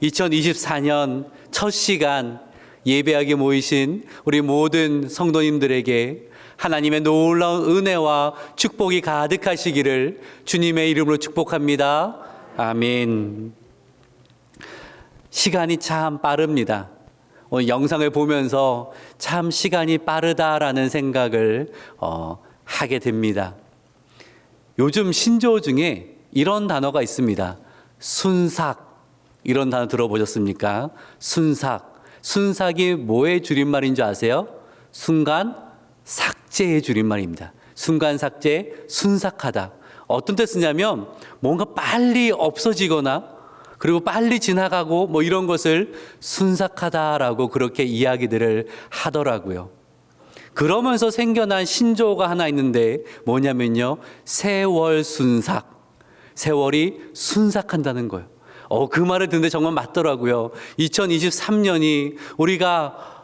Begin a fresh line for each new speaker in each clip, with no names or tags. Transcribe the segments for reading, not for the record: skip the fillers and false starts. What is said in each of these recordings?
2024년 첫 시간 예배하게 모이신 우리 모든 성도님들에게 하나님의 놀라운 은혜와 축복이 가득하시기를 주님의 이름으로 축복합니다. 아멘. 시간이 참 빠릅니다. 오늘 영상을 보면서 참 시간이 빠르다라는 생각을 하게 됩니다. 요즘 신조어 중에 이런 단어가 있습니다. 순삭. 이런 단어 들어보셨습니까? 순삭. 순삭이 뭐의 줄임말인 줄 아세요? 순간 삭제의 줄임말입니다. 순간 삭제, 순삭하다. 어떤 때 쓰냐면 뭔가 빨리 없어지거나 그리고 빨리 지나가고 뭐 이런 것을 순삭하다라고 그렇게 이야기들을 하더라고요. 그러면서 생겨난 신조어가 하나 있는데 뭐냐면요. 세월 순삭. 세월이 순삭한다는 거예요. 그 말을 듣는데 정말 맞더라고요. 2023년이 우리가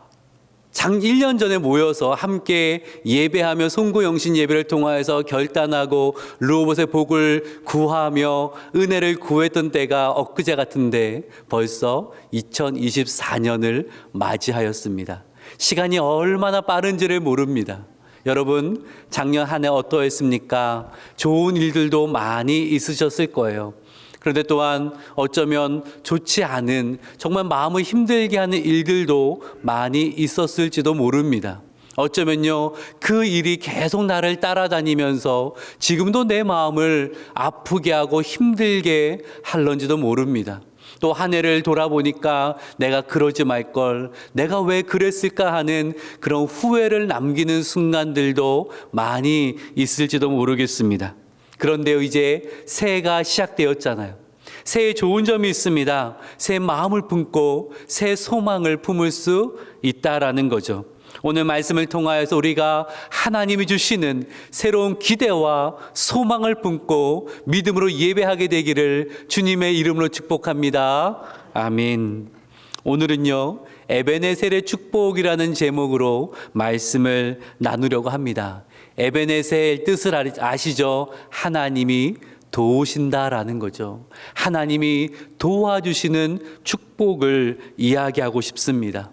1년 전에 모여서 함께 예배하며 송구영신 예배를 통하여서 결단하고 르호봇의 복을 구하며 은혜를 구했던 때가 엊그제 같은데 벌써 2024년을 맞이하였습니다. 시간이 얼마나 빠른지를 모릅니다. 여러분, 작년 한 해 어떠했습니까? 좋은 일들도 많이 있으셨을 거예요. 그런데 또한 어쩌면 좋지 않은 정말 마음을 힘들게 하는 일들도 많이 있었을지도 모릅니다. 어쩌면요, 그 일이 계속 나를 따라다니면서 지금도 내 마음을 아프게 하고 힘들게 할런지도 모릅니다. 또 한 해를 돌아보니까 내가 그러지 말걸, 내가 왜 그랬을까 하는 그런 후회를 남기는 순간들도 많이 있을지도 모르겠습니다. 그런데요, 이제 새해가 시작되었잖아요. 새해 좋은 점이 있습니다. 새 마음을 품고 새 소망을 품을 수 있다라는 거죠. 오늘 말씀을 통하여서 우리가 하나님이 주시는 새로운 기대와 소망을 품고 믿음으로 예배하게 되기를 주님의 이름으로 축복합니다. 아멘. 오늘은요, 에베네셀의 축복이라는 제목으로 말씀을 나누려고 합니다. 에베네셀 뜻을 아시죠? 하나님이 도우신다라는 거죠. 하나님이 도와주시는 축복을 이야기하고 싶습니다.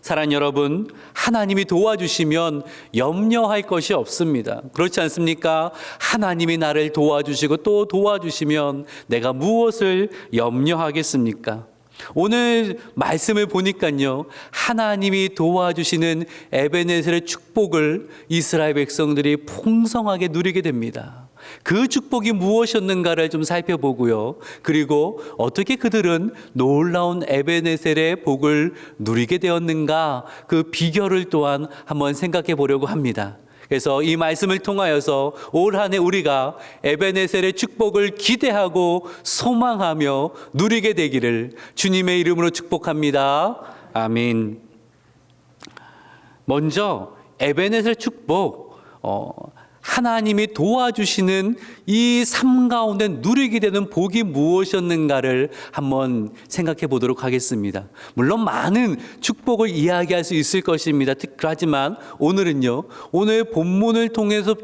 사랑하는 여러분, 하나님이 도와주시면 염려할 것이 없습니다. 그렇지 않습니까? 하나님이 나를 도와주시고 또 도와주시면 내가 무엇을 염려하겠습니까? 오늘 말씀을 보니까요, 하나님이 도와주시는 에베네셀의 축복을 이스라엘 백성들이 풍성하게 누리게 됩니다. 그 축복이 무엇이었는가를 좀 살펴보고요. 그리고 어떻게 그들은 놀라운 에베네셀의 복을 누리게 되었는가, 그 비결을 또한 한번 생각해 보려고 합니다. 그래서 이 말씀을 통하여서 올 한 해 우리가 에베네셀의 축복을 기대하고 소망하며 누리게 되기를 주님의 이름으로 축복합니다. 아멘. 먼저 에베네셀 축복, 하나님이 도와주시는 이 삶 가운데 누리게 되는 복이 무엇이었는가를 한번 생각해 보도록 하겠습니다. 물론 많은 축복을 이야기할 수 있을 것입니다. 하지만 오늘은요, 오늘 본문을 통해서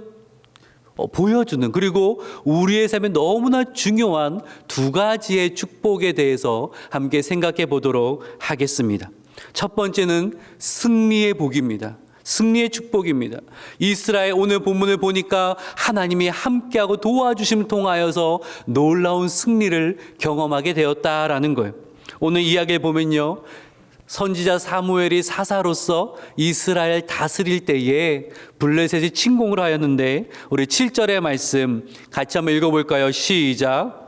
보여주는, 그리고 우리의 삶에 너무나 중요한 두 가지의 축복에 대해서 함께 생각해 보도록 하겠습니다. 첫 번째는 승리의 복입니다. 승리의 축복입니다. 이스라엘 오늘 본문을 보니까 하나님이 함께하고 도와주심을 통하여서 놀라운 승리를 경험하게 되었다라는 거예요. 오늘 이야기를 보면요, 선지자 사무엘이 사사로서 이스라엘 다스릴 때에 블레셋이 침공을 하였는데 우리 7절의 말씀 같이 한번 읽어볼까요? 시작.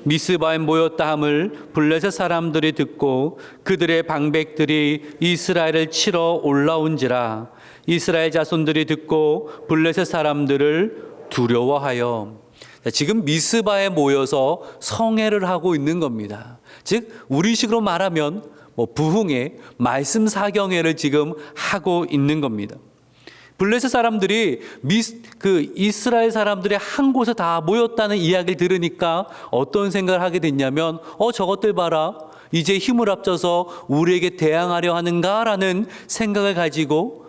미스바에 모였다 함을 블레셋 사람들이 듣고 그들의 방백들이 이스라엘을 치러 올라온지라. 이스라엘 자손들이 듣고 블레셋 사람들을 두려워하여. 지금 미스바에 모여서 성회를 하고 있는 겁니다. 즉 우리식으로 말하면 부흥회, 말씀 사경회를 지금 하고 있는 겁니다. 블레셋 사람들이 이스라엘 사람들이 한 곳에 다 모였다는 이야기를 들으니까 어떤 생각을 하게 됐냐면 저것들 봐라, 이제 힘을 합쳐서 우리에게 대항하려 하는가라는 생각을 가지고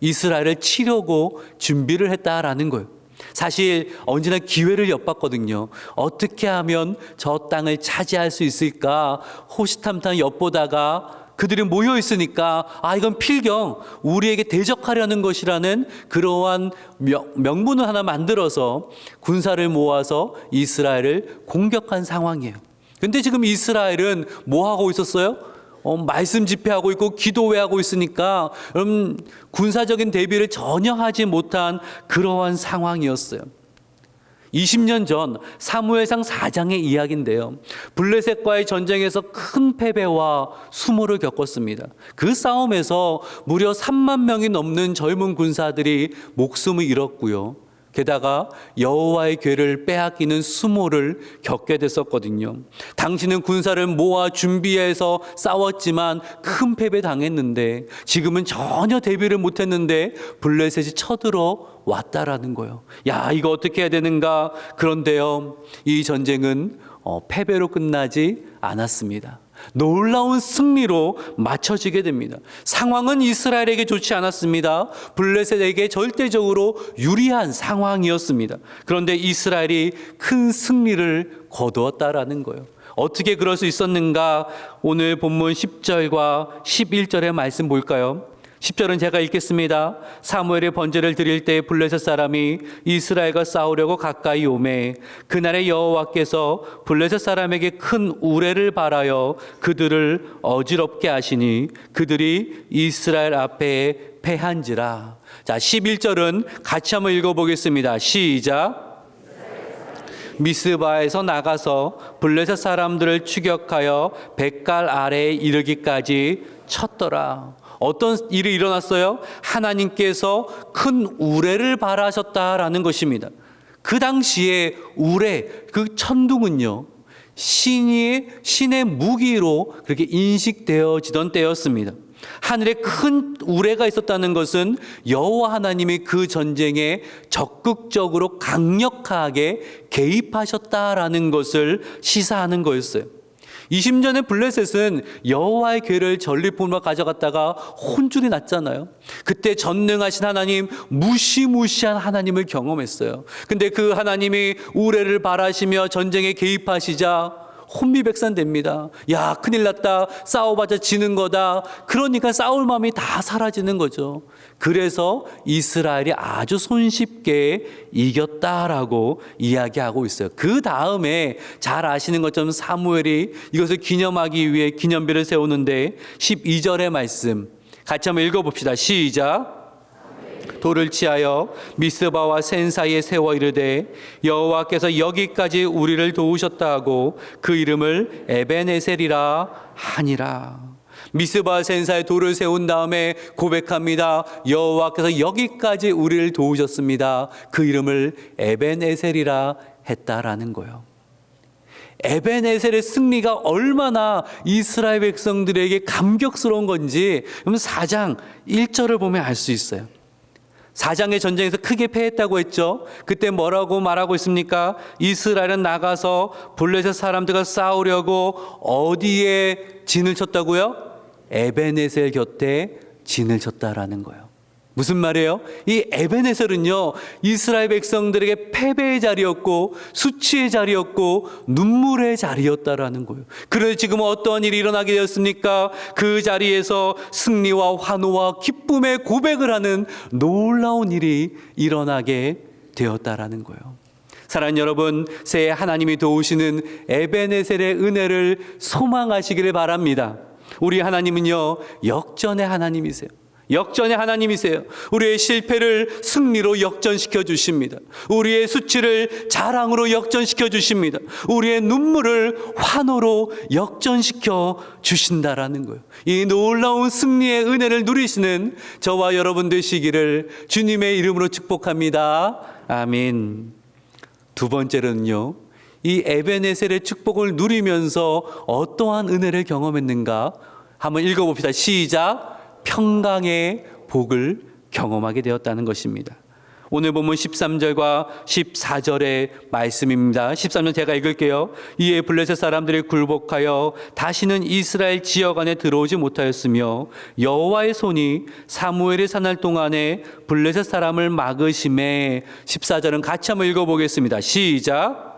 이스라엘을 치려고 준비를 했다라는 거예요. 사실 언제나 기회를 엿봤거든요. 어떻게 하면 저 땅을 차지할 수 있을까 호시탐탐 엿보다가 그들이 모여 있으니까 이건 필경 우리에게 대적하려는 것이라는 그러한 명분을 하나 만들어서 군사를 모아서 이스라엘을 공격한 상황이에요. 근데 지금 이스라엘은 뭐 하고 있었어요? 말씀 집회하고 있고 기도회하고 있으니까 군사적인 대비를 전혀 하지 못한 그러한 상황이었어요. 20년 전 사무엘상 4장의 이야기인데요. 블레셋과의 전쟁에서 큰 패배와 수모를 겪었습니다. 그 싸움에서 무려 3만 명이 넘는 젊은 군사들이 목숨을 잃었고요. 게다가 여호와의 궤를 빼앗기는 수모를 겪게 됐었거든요. 당시는 군사를 모아 준비해서 싸웠지만 큰 패배 당했는데 지금은 전혀 대비를 못했는데 블레셋이 쳐들어 왔다라는 거예요. 이거 어떻게 해야 되는가? 그런데요, 이 전쟁은 패배로 끝나지 않았습니다. 놀라운 승리로 맞춰지게 됩니다. 상황은 이스라엘에게 좋지 않았습니다. 블레셋에게 절대적으로 유리한 상황이었습니다. 그런데 이스라엘이 큰 승리를 거두었다라는 거예요. 어떻게 그럴 수 있었는가? 오늘 본문 10절과 11절의 말씀 볼까요? 10절은 제가 읽겠습니다. 사무엘이 번제를 드릴 때 블레셋 사람이 이스라엘과 싸우려고 가까이 오매 그날에 여호와께서 블레셋 사람에게 큰 우레를 발하여 그들을 어지럽게 하시니 그들이 이스라엘 앞에 패한지라. 자, 11절은 같이 한번 읽어보겠습니다. 시작. 미스바에서 나가서 블레셋 사람들을 추격하여 벳갈 아래에 이르기까지 쳤더라. 어떤 일이 일어났어요? 하나님께서 큰 우레를 발하셨다라는 것입니다. 그 당시에 우레, 그 천둥은요, 신의 무기로 그렇게 인식되어지던 때였습니다. 하늘에 큰 우레가 있었다는 것은 여호와 하나님이 그 전쟁에 적극적으로 강력하게 개입하셨다라는 것을 시사하는 거였어요. 20년의 블레셋은 여호와의 궤를 전리품으로 가져갔다가 혼쭐이 났잖아요. 그때 전능하신 하나님, 무시무시한 하나님을 경험했어요. 근데 그 하나님이 우레를 발하시며 전쟁에 개입하시자 혼미백산됩니다. 큰일 났다. 싸워봤자 지는 거다. 그러니까 싸울 마음이 다 사라지는 거죠. 그래서 이스라엘이 아주 손쉽게 이겼다라고 이야기하고 있어요. 그 다음에 잘 아시는 것처럼 사무엘이 이것을 기념하기 위해 기념비를 세우는데 12절의 말씀 같이 한번 읽어봅시다. 시작. 돌을 치하여 미스바와 센 사이에 세워 이르되 여호와께서 여기까지 우리를 도우셨다 하고 그 이름을 에벤에셀이라 하니라. 미스바와 센 사이에 돌을 세운 다음에 고백합니다. 여호와께서 여기까지 우리를 도우셨습니다. 그 이름을 에벤에셀이라 했다라는 거예요. 에벤에셀의 승리가 얼마나 이스라엘 백성들에게 감격스러운 건지 4장 1절을 보면 알 수 있어요. 4장의 전쟁에서 크게 패했다고 했죠. 그때 뭐라고 말하고 있습니까? 이스라엘은 나가서 블레셋 사람들과 싸우려고 어디에 진을 쳤다고요? 에벤에셀 곁에 진을 쳤다라는 거예요. 무슨 말이에요? 이 에벤에셀은요, 이스라엘 백성들에게 패배의 자리였고 수치의 자리였고 눈물의 자리였다라는 거예요. 그런데 지금 어떠한 일이 일어나게 되었습니까? 그 자리에서 승리와 환호와 기쁨의 고백을 하는 놀라운 일이 일어나게 되었다라는 거예요. 사랑하는 여러분, 새해 하나님이 도우시는 에벤에셀의 은혜를 소망하시기를 바랍니다. 우리 하나님은요, 역전의 하나님이세요. 역전의 하나님이세요. 우리의 실패를 승리로 역전시켜 주십니다. 우리의 수치를 자랑으로 역전시켜 주십니다. 우리의 눈물을 환호로 역전시켜 주신다라는 거예요. 이 놀라운 승리의 은혜를 누리시는 저와 여러분 되시기를 주님의 이름으로 축복합니다. 아멘. 두 번째로는요, 이 에벤에셀의 축복을 누리면서 어떠한 은혜를 경험했는가? 한번 읽어봅시다. 시작. 평강의 복을 경험하게 되었다는 것입니다. 오늘 본문 13절과 14절의 말씀입니다. 13절 제가 읽을게요. 이에 블레셋 사람들이 굴복하여 다시는 이스라엘 지역 안에 들어오지 못하였으며 여호와의 손이 사무엘이 사날 동안에 블레셋 사람을 막으심에 14절은 같이 한번 읽어보겠습니다. 시작.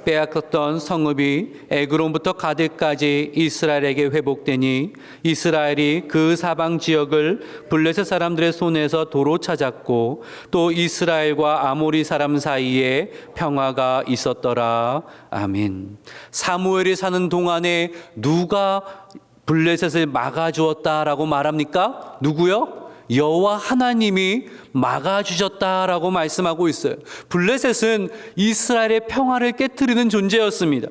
빼앗겼던 성읍이 에그론부터 가드까지 이스라엘에게 회복되니 이스라엘이 그 사방 지역을 블레셋 사람들의 손에서 도로 찾았고 또 이스라엘과 아모리 사람 사이에 평화가 있었더라. 아멘. 사무엘이 사는 동안에 누가 블레셋을 막아주었다라고 말합니까? 누구요? 여호와 하나님이 막아주셨다라고 말씀하고 있어요. 블레셋은 이스라엘의 평화를 깨트리는 존재였습니다.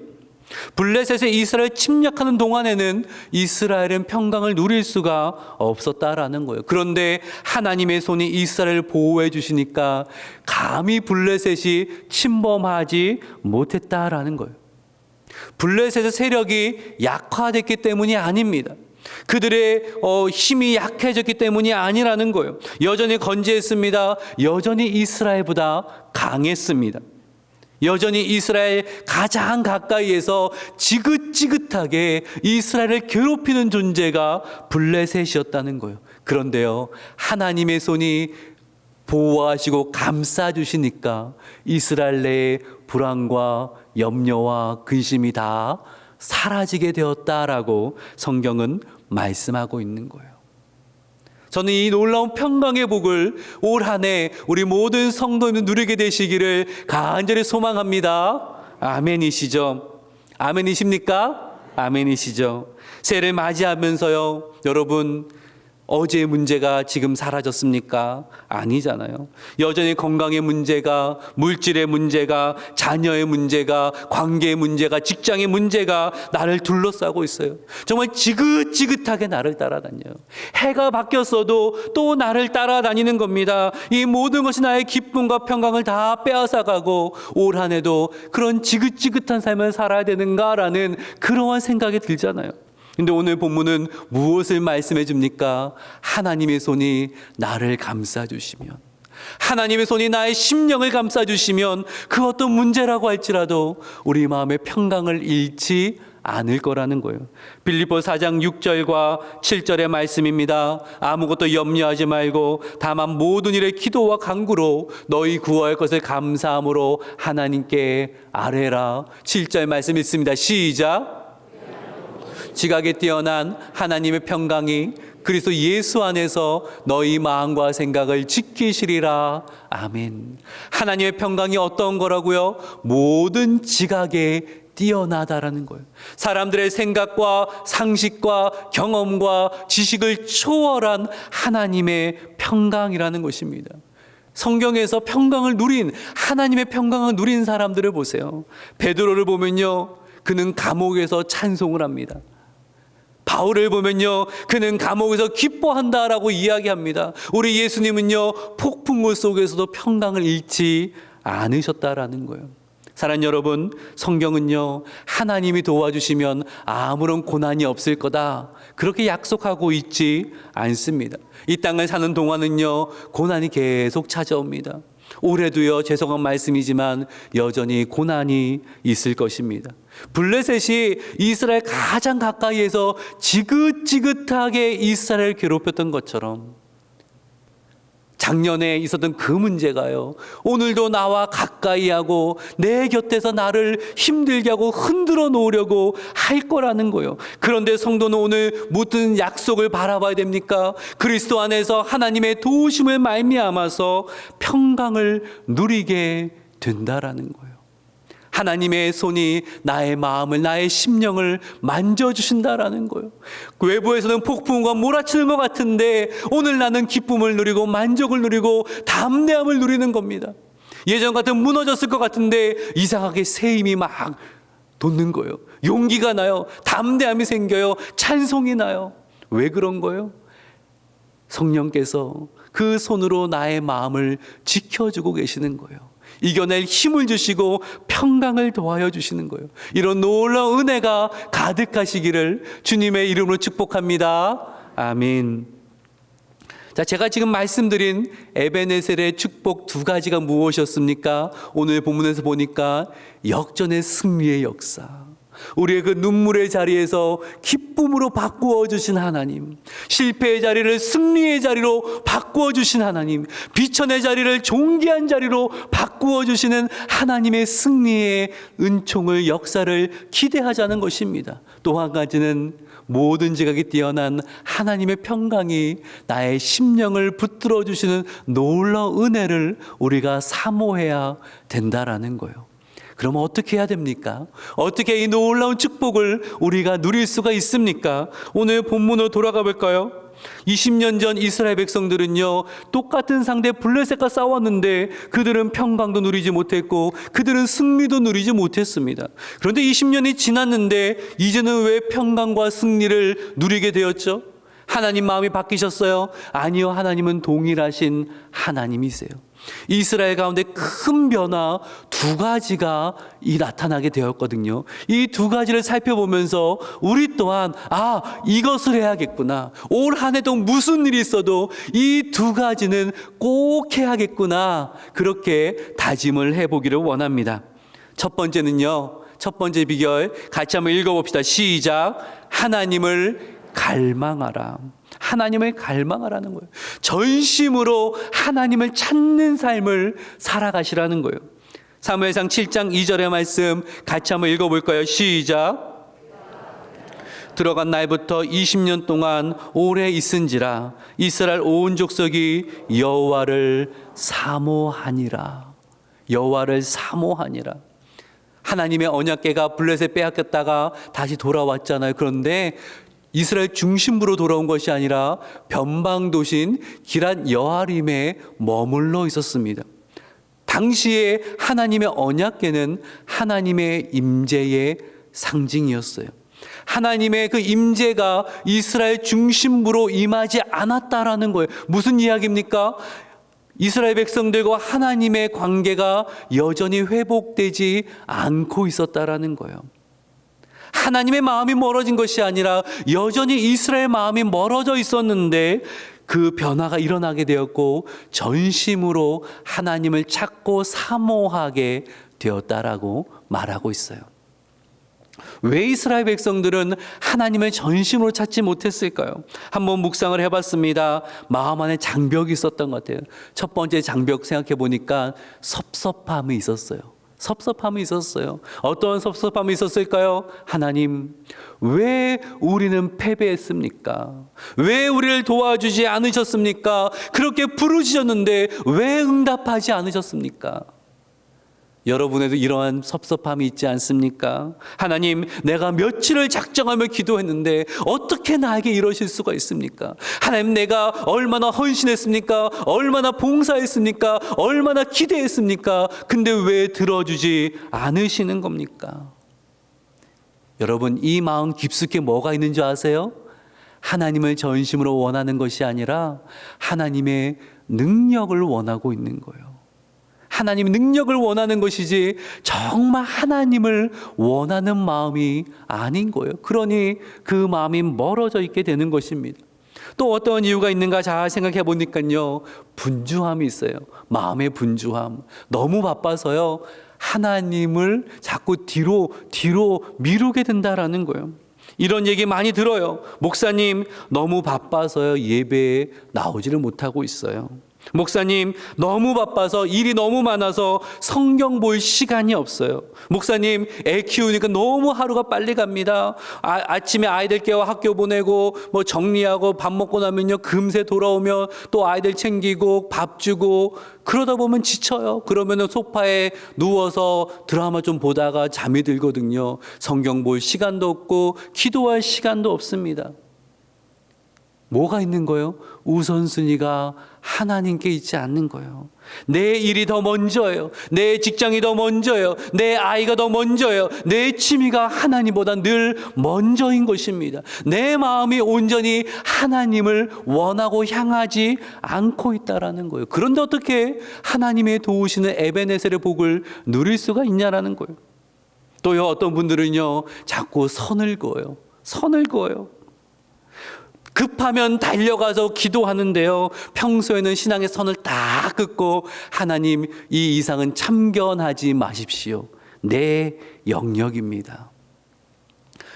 블레셋이 이스라엘 침략하는 동안에는 이스라엘은 평강을 누릴 수가 없었다라는 거예요. 그런데 하나님의 손이 이스라엘을 보호해 주시니까 감히 블레셋이 침범하지 못했다라는 거예요. 블레셋의 세력이 약화됐기 때문이 아닙니다. 그들의 힘이 약해졌기 때문이 아니라는 거예요. 여전히 건재했습니다. 여전히 이스라엘보다 강했습니다. 여전히 이스라엘 가장 가까이에서 지긋지긋하게 이스라엘을 괴롭히는 존재가 블레셋이었다는 거예요. 그런데요, 하나님의 손이 보호하시고 감싸주시니까 이스라엘 내의 불안과 염려와 근심이 다 사라지게 되었다라고 성경은 말씀하고 있는 거예요. 저는 이 놀라운 평강의 복을 올 한 해 우리 모든 성도님들 누리게 되시기를 간절히 소망합니다. 아멘이시죠? 아멘이십니까? 아멘이시죠? 새해를 맞이하면서요, 여러분 어제의 문제가 지금 사라졌습니까? 아니잖아요. 여전히 건강의 문제가, 물질의 문제가, 자녀의 문제가, 관계의 문제가, 직장의 문제가 나를 둘러싸고 있어요. 정말 지긋지긋하게 나를 따라다녀요. 해가 바뀌었어도 또 나를 따라다니는 겁니다. 이 모든 것이 나의 기쁨과 평강을 다 빼앗아가고 올 한 해도 그런 지긋지긋한 삶을 살아야 되는가라는 그러한 생각이 들잖아요. 근데 오늘 본문은 무엇을 말씀해 줍니까? 하나님의 손이 나를 감싸주시면, 하나님의 손이 나의 심령을 감싸주시면 그 어떤 문제라고 할지라도 우리 마음의 평강을 잃지 않을 거라는 거예요. 빌립보 4장 6절과 7절의 말씀입니다. 아무것도 염려하지 말고 다만 모든 일에 기도와 간구로 너희 구할 것을 감사함으로 하나님께 아뢰라. 7절 말씀 있습니다. 시작. 지각에 뛰어난 하나님의 평강이 그리스도 예수 안에서 너희 마음과 생각을 지키시리라. 아멘. 하나님의 평강이 어떤 거라고요? 모든 지각에 뛰어나다라는 거예요. 사람들의 생각과 상식과 경험과 지식을 초월한 하나님의 평강이라는 것입니다. 성경에서 평강을 누린, 하나님의 평강을 누린 사람들을 보세요. 베드로를 보면요, 그는 감옥에서 찬송을 합니다. 바울을 보면요, 그는 감옥에서 기뻐한다라고 이야기합니다. 우리 예수님은요, 폭풍우 속에서도 평강을 잃지 않으셨다라는 거예요. 사랑하는 여러분, 성경은요, 하나님이 도와주시면 아무런 고난이 없을 거다, 그렇게 약속하고 있지 않습니다. 이 땅을 사는 동안은요, 고난이 계속 찾아옵니다. 올해도요, 죄송한 말씀이지만 여전히 고난이 있을 것입니다. 블레셋이 이스라엘 가장 가까이에서 지긋지긋하게 이스라엘을 괴롭혔던 것처럼 작년에 있었던 그 문제가요, 오늘도 나와 가까이 하고 내 곁에서 나를 힘들게 하고 흔들어 놓으려고 할 거라는 거예요. 그런데 성도는 오늘 무슨 약속을 바라봐야 됩니까? 그리스도 안에서 하나님의 도우심을 말미암아서 평강을 누리게 된다라는 거예요. 하나님의 손이 나의 마음을, 나의 심령을 만져주신다라는 거예요. 외부에서는 폭풍과 몰아치는 것 같은데 오늘 나는 기쁨을 누리고 만족을 누리고 담대함을 누리는 겁니다. 예전 같으면 무너졌을 것 같은데 이상하게 새 힘이 막 돋는 거예요. 용기가 나요. 담대함이 생겨요. 찬송이 나요. 왜 그런 거예요? 성령께서 그 손으로 나의 마음을 지켜주고 계시는 거예요. 이겨낼 힘을 주시고 평강을 도와여 주시는 거예요. 이런 놀라운 은혜가 가득하시기를 주님의 이름으로 축복합니다. 아멘. 자, 제가 지금 말씀드린 에베네셀의 축복 두 가지가 무엇이었습니까? 오늘 본문에서 보니까 역전의 승리의 역사, 우리의 그 눈물의 자리에서 기쁨으로 바꾸어 주신 하나님, 실패의 자리를 승리의 자리로 바꾸어 주신 하나님, 비천의 자리를 존귀한 자리로 바꾸어 주시는 하나님의 승리의 은총을, 역사를 기대하자는 것입니다. 또 한 가지는 모든 지각이 뛰어난 하나님의 평강이 나의 심령을 붙들어 주시는 놀라운 은혜를 우리가 사모해야 된다라는 거예요. 그럼 어떻게 해야 됩니까? 어떻게 이 놀라운 축복을 우리가 누릴 수가 있습니까? 오늘 본문으로 돌아가 볼까요? 20년 전 이스라엘 백성들은요, 똑같은 상대 블레셋과 싸웠는데 그들은 평강도 누리지 못했고 그들은 승리도 누리지 못했습니다. 그런데 20년이 지났는데 이제는 왜 평강과 승리를 누리게 되었죠? 하나님 마음이 바뀌셨어요? 아니요, 하나님은 동일하신 하나님이세요. 이스라엘 가운데 큰 변화 두 가지가 나타나게 되었거든요. 이 두 가지를 살펴보면서 우리 또한 이것을 해야겠구나, 올 한 해도 무슨 일이 있어도 이 두 가지는 꼭 해야겠구나, 그렇게 다짐을 해보기를 원합니다. 첫 번째는요, 첫 번째 비결 같이 한번 읽어봅시다. 시작. 하나님을 갈망하라. 하나님을 갈망하라는 거예요. 전심으로 하나님을 찾는 삶을 살아가시라는 거예요. 사무엘상 7장 2절의 말씀 같이 한번 읽어볼까요? 시작. 들어간 날부터 20년 동안 오래 있은지라 이스라엘 온 족속이 여호와를 사모하니라. 여호와를 사모하니라. 하나님의 언약궤가 블레셋 빼앗겼다가 다시 돌아왔잖아요. 그런데 이스라엘 중심부로 돌아온 것이 아니라 변방 도시인 기럇 여아림에 머물러 있었습니다. 당시에 하나님의 언약궤는 하나님의 임재의 상징이었어요. 하나님의 그 임재가 이스라엘 중심부로 임하지 않았다라는 거예요. 무슨 이야기입니까? 이스라엘 백성들과 하나님의 관계가 여전히 회복되지 않고 있었다라는 거예요. 하나님의 마음이 멀어진 것이 아니라 여전히 이스라엘 마음이 멀어져 있었는데 그 변화가 일어나게 되었고 전심으로 하나님을 찾고 사모하게 되었다라고 말하고 있어요. 왜 이스라엘 백성들은 하나님을 전심으로 찾지 못했을까요? 한번 묵상을 해봤습니다. 마음 안에 장벽이 있었던 것 같아요. 첫 번째 장벽 생각해 보니까 섭섭함이 있었어요. 섭섭함이 있었어요. 어떤 섭섭함이 있었을까요? 하나님, 왜 우리는 패배했습니까? 왜 우리를 도와주지 않으셨습니까? 그렇게 부르짖었는데 왜 응답하지 않으셨습니까? 여러분에도 이러한 섭섭함이 있지 않습니까? 하나님, 내가 며칠을 작정하며 기도했는데 어떻게 나에게 이러실 수가 있습니까? 하나님, 내가 얼마나 헌신했습니까? 얼마나 봉사했습니까? 얼마나 기대했습니까? 근데 왜 들어주지 않으시는 겁니까? 여러분, 이 마음 깊숙이 뭐가 있는 줄 아세요? 하나님을 전심으로 원하는 것이 아니라 하나님의 능력을 원하고 있는 거예요. 하나님 능력을 원하는 것이지 정말 하나님을 원하는 마음이 아닌 거예요. 그러니 그 마음이 멀어져 있게 되는 것입니다. 또 어떤 이유가 있는가 잘 생각해 보니까요, 분주함이 있어요. 마음의 분주함. 너무 바빠서요, 하나님을 자꾸 뒤로 미루게 된다라는 거예요. 이런 얘기 많이 들어요. 목사님, 너무 바빠서요, 예배에 나오지를 못하고 있어요. 목사님, 너무 바빠서 일이 너무 많아서 성경 볼 시간이 없어요. 목사님, 애 키우니까 너무 하루가 빨리 갑니다. 아침에 아이들 깨워 학교 보내고 정리하고 밥 먹고 나면요, 금세 돌아오면 또 아이들 챙기고 밥 주고 그러다 보면 지쳐요. 그러면은 소파에 누워서 드라마 좀 보다가 잠이 들거든요. 성경 볼 시간도 없고 기도할 시간도 없습니다. 뭐가 있는 거예요? 우선순위가 하나님께 있지 않는 거예요. 내 일이 더 먼저예요. 내 직장이 더 먼저예요. 내 아이가 더 먼저예요. 내 취미가 하나님보다 늘 먼저인 것입니다. 내 마음이 온전히 하나님을 원하고 향하지 않고 있다라는 거예요. 그런데 어떻게 하나님의 도우시는 에베네셀의 복을 누릴 수가 있냐라는 거예요. 또요, 어떤 분들은요, 자꾸 선을 그어요. 선을 그어요. 급하면 달려가서 기도하는데요. 평소에는 신앙의 선을 다 긋고 하나님 이 이상은 참견하지 마십시오. 내 영역입니다.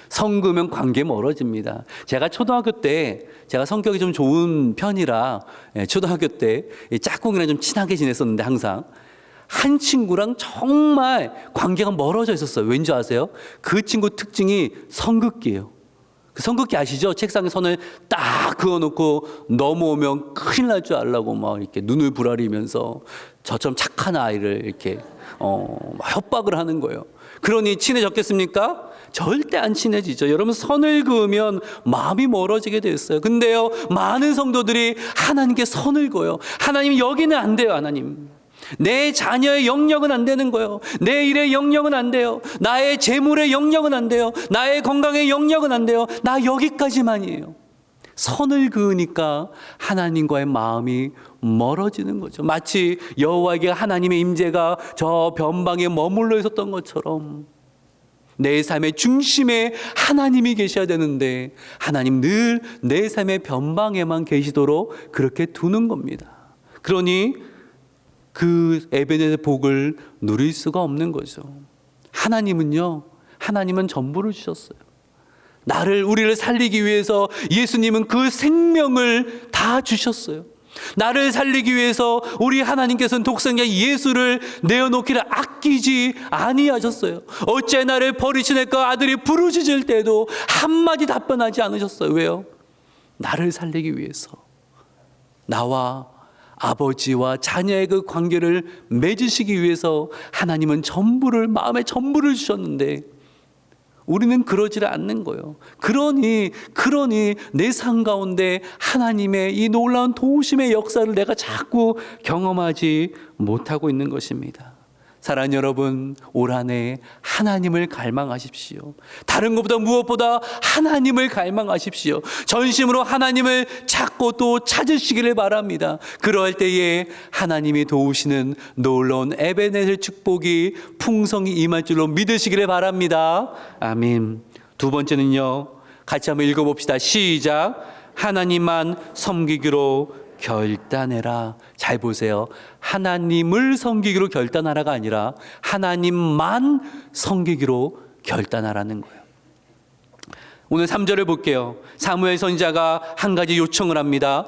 성 그으면 관계 멀어집니다. 제가 초등학교 때 제가 성격이 좀 좋은 편이라 초등학교 때 짝꿍이랑 좀 친하게 지냈었는데 항상 한 친구랑 정말 관계가 멀어져 있었어요. 왠지 아세요? 그 친구 특징이 선긋기예요. 그 선긋기 아시죠? 책상에 선을 딱 그어놓고 넘어오면 큰일 날 줄 알라고 막 이렇게 눈을 부라리면서 저처럼 착한 아이를 이렇게 막 협박을 하는 거예요. 그러니 친해졌겠습니까? 절대 안 친해지죠. 여러분 선을 그으면 마음이 멀어지게 됐어요. 근데요 많은 성도들이 하나님께 선을 그어요. 하나님 여기는 안 돼요. 하나님 내 자녀의 영역은 안 되는 거예요. 내 일의 영역은 안 돼요. 나의 재물의 영역은 안 돼요. 나의 건강의 영역은 안 돼요. 나 여기까지만이에요. 선을 그으니까 하나님과의 마음이 멀어지는 거죠. 마치 여호와에게 하나님의 임재가 저 변방에 머물러 있었던 것처럼 내 삶의 중심에 하나님이 계셔야 되는데 하나님 늘 내 삶의 변방에만 계시도록 그렇게 두는 겁니다. 그러니 그 에베네셀 복을 누릴 수가 없는 거죠. 하나님은 전부를 주셨어요. 우리를 살리기 위해서 예수님은 그 생명을 다 주셨어요. 나를 살리기 위해서 우리 하나님께서는 독생자 예수를 내어놓기를 아끼지 아니하셨어요. 어째 나를 버리시니까 아들이 부르짖을 때도 한마디 답변하지 않으셨어요. 왜요? 나를 살리기 위해서. 나와 아버지와 자녀의 그 관계를 맺으시기 위해서 하나님은 마음의 전부를 주셨는데 우리는 그러지를 않는 거예요. 그러니 내 삶 가운데 하나님의 이 놀라운 도우심의 역사를 내가 자꾸 경험하지 못하고 있는 것입니다. 사랑하는 여러분, 올 한 해 하나님을 갈망하십시오. 다른 것보다 무엇보다 하나님을 갈망하십시오. 전심으로 하나님을 찾고 또 찾으시기를 바랍니다. 그럴 때에 하나님이 도우시는 놀라운 에베네셀 축복이 풍성히 임할 줄로 믿으시기를 바랍니다. 아멘. 두 번째는요, 같이 한번 읽어봅시다. 시작. 하나님만 섬기기로 결단해라. 잘 보세요. 하나님을 섬기기로 결단하라가 아니라 하나님만 섬기기로 결단하라는 거예요. 오늘 3절을 볼게요. 사무엘 선지자가 한 가지 요청을 합니다.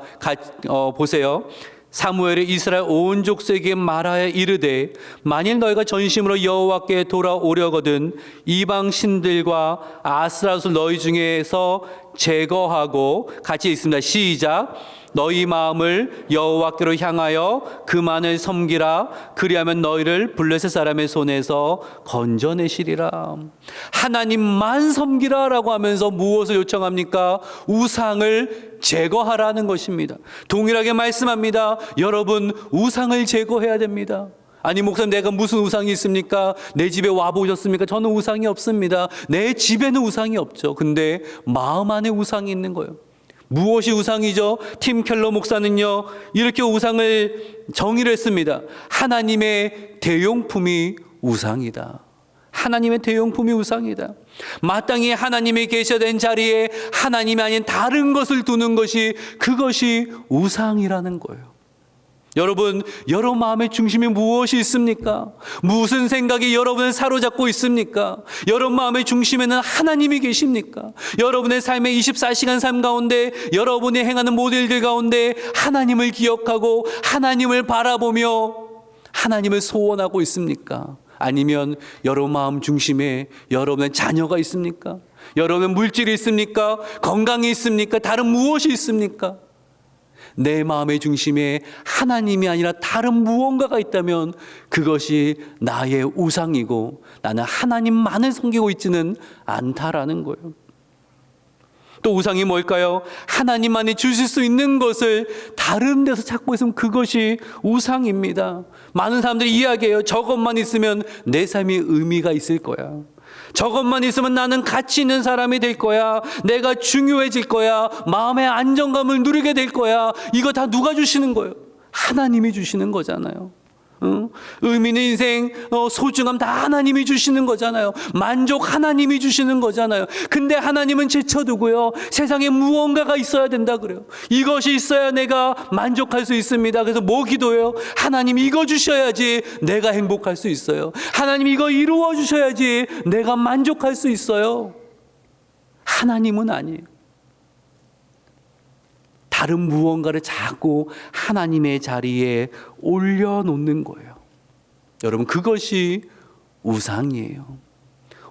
보세요. 사무엘이 이스라엘 온 족속에게 말하여 이르되 만일 너희가 전심으로 여호와께 돌아오려거든 이방 신들과 아스라를 너희 중에서 제거하고, 같이 있습니다. 시작. 너희 마음을 여호와께로 향하여 그만을 섬기라. 그리하면 너희를 블레셋 사람의 손에서 건져내시리라. 하나님만 섬기라라고 하면서 무엇을 요청합니까? 우상을 제거하라는 것입니다. 동일하게 말씀합니다. 여러분, 우상을 제거해야 됩니다. 아니 목사님, 내가 무슨 우상이 있습니까? 내 집에 와보셨습니까? 저는 우상이 없습니다. 내 집에는 우상이 없죠. 근데 마음 안에 우상이 있는 거예요. 무엇이 우상이죠? 팀 켈러 목사는요 이렇게 우상을 정의를 했습니다. 하나님의 대용품이 우상이다. 하나님의 대용품이 우상이다. 마땅히 하나님이 계셔야 되는 자리에 하나님이 아닌 다른 것을 두는 것이, 그것이 우상이라는 거예요. 여러분 마음의 중심에 무엇이 있습니까? 무슨 생각이 여러분을 사로잡고 있습니까? 여러분 마음의 중심에는 하나님이 계십니까? 여러분의 삶의 24시간 삶 가운데, 여러분이 행하는 모든 일들 가운데 하나님을 기억하고 하나님을 바라보며 하나님을 소원하고 있습니까? 아니면 여러분 마음 중심에 여러분의 자녀가 있습니까? 여러분의 물질이 있습니까? 건강이 있습니까? 다른 무엇이 있습니까? 내 마음의 중심에 하나님이 아니라 다른 무언가가 있다면 그것이 나의 우상이고 나는 하나님만을 섬기고 있지는 않다라는 거예요. 또 우상이 뭘까요? 하나님만이 주실 수 있는 것을 다른 데서 찾고 있으면 그것이 우상입니다. 많은 사람들이 이야기해요. 저것만 있으면 내 삶이 의미가 있을 거야. 저것만 있으면 나는 가치 있는 사람이 될 거야. 내가 중요해질 거야. 마음의 안정감을 누리게 될 거야. 이거 다 누가 주시는 거예요? 하나님이 주시는 거잖아요. 의미 있는 인생, 소중함 다 하나님이 주시는 거잖아요. 만족 하나님이 주시는 거잖아요. 근데 하나님은 제쳐두고요, 세상에 무언가가 있어야 된다 그래요. 이것이 있어야 내가 만족할 수 있습니다. 그래서 뭐 기도해요? 하나님 이거 주셔야지 내가 행복할 수 있어요. 하나님 이거 이루어 주셔야지 내가 만족할 수 있어요. 하나님은 아니에요. 다른 무언가를 자꾸 하나님의 자리에 올려놓는 거예요. 여러분, 그것이 우상이에요.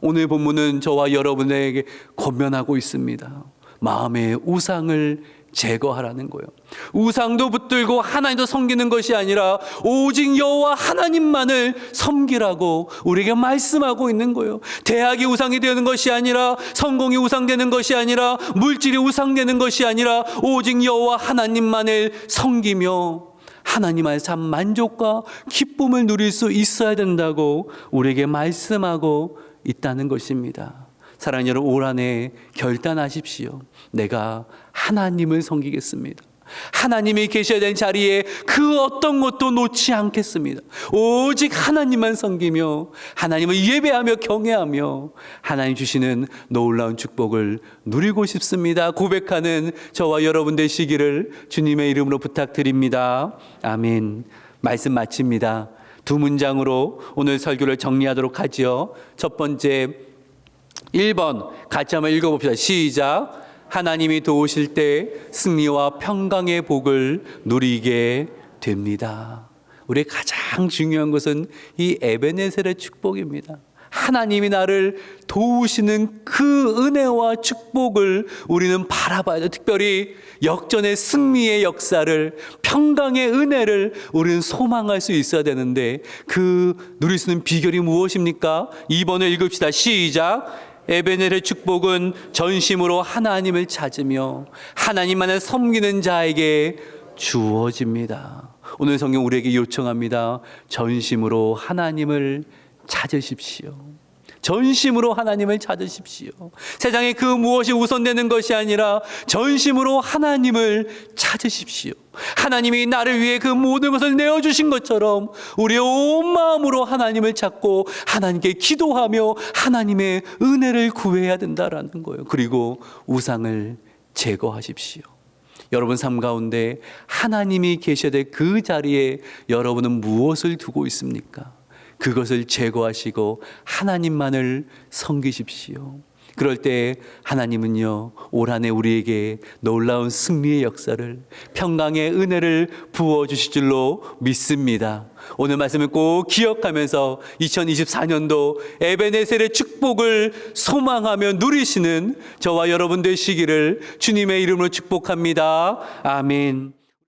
오늘 본문은 저와 여러분에게 권면하고 있습니다. 마음의 우상을 제거하라는 거예요. 우상도 붙들고 하나님도 섬기는 것이 아니라 오직 여호와 하나님만을 섬기라고 우리에게 말씀하고 있는 거예요. 대학이 우상이 되는 것이 아니라, 성공이 우상되는 것이 아니라, 물질이 우상되는 것이 아니라 오직 여호와 하나님만을 섬기며 하나님 안에서 참 만족과 기쁨을 누릴 수 있어야 된다고 우리에게 말씀하고 있다는 것입니다. 사랑하는 여러분, 올 한 해 결단하십시오. 내가 하나님을 섬기겠습니다. 하나님이 계셔야 되는 자리에 그 어떤 것도 놓지 않겠습니다. 오직 하나님만 섬기며 하나님을 예배하며 경외하며 하나님 주시는 놀라운 축복을 누리고 싶습니다. 고백하는 저와 여러분 되시기를 주님의 이름으로 부탁드립니다. 아멘. 말씀 마칩니다. 두 문장으로 오늘 설교를 정리하도록 하죠. 첫 번째, 1번 같이 한번 읽어봅시다. 시작. 하나님이 도우실 때 승리와 평강의 복을 누리게 됩니다. 우리의 가장 중요한 것은 이 에베네셀의 축복입니다. 하나님이 나를 도우시는 그 은혜와 축복을 우리는 바라봐야 돼요. 특별히 역전의 승리의 역사를, 평강의 은혜를 우리는 소망할 수 있어야 되는데, 그 누릴 수 있는 비결이 무엇입니까? 2번을 읽읍시다. 시작. 에베네셀의 축복은 전심으로 하나님을 찾으며 하나님만을 섬기는 자에게 주어집니다. 오늘 성경 우리에게 요청합니다. 전심으로 하나님을 찾으십시오. 전심으로 하나님을 찾으십시오. 세상에 그 무엇이 우선되는 것이 아니라 전심으로 하나님을 찾으십시오. 하나님이 나를 위해 그 모든 것을 내어주신 것처럼 우리의 온 마음으로 하나님을 찾고 하나님께 기도하며 하나님의 은혜를 구해야 된다라는 거예요. 그리고 우상을 제거하십시오. 여러분 삶 가운데 하나님이 계셔야 될 그 자리에 여러분은 무엇을 두고 있습니까? 그것을 제거하시고 하나님만을 섬기십시오. 그럴 때 하나님은요, 올 한 해 우리에게 놀라운 승리의 역사를, 평강의 은혜를 부어주실 줄로 믿습니다. 오늘 말씀을 꼭 기억하면서 2024년도 에베네셀의 축복을 소망하며 누리시는 저와 여러분 되시기를 주님의 이름으로 축복합니다. 아멘.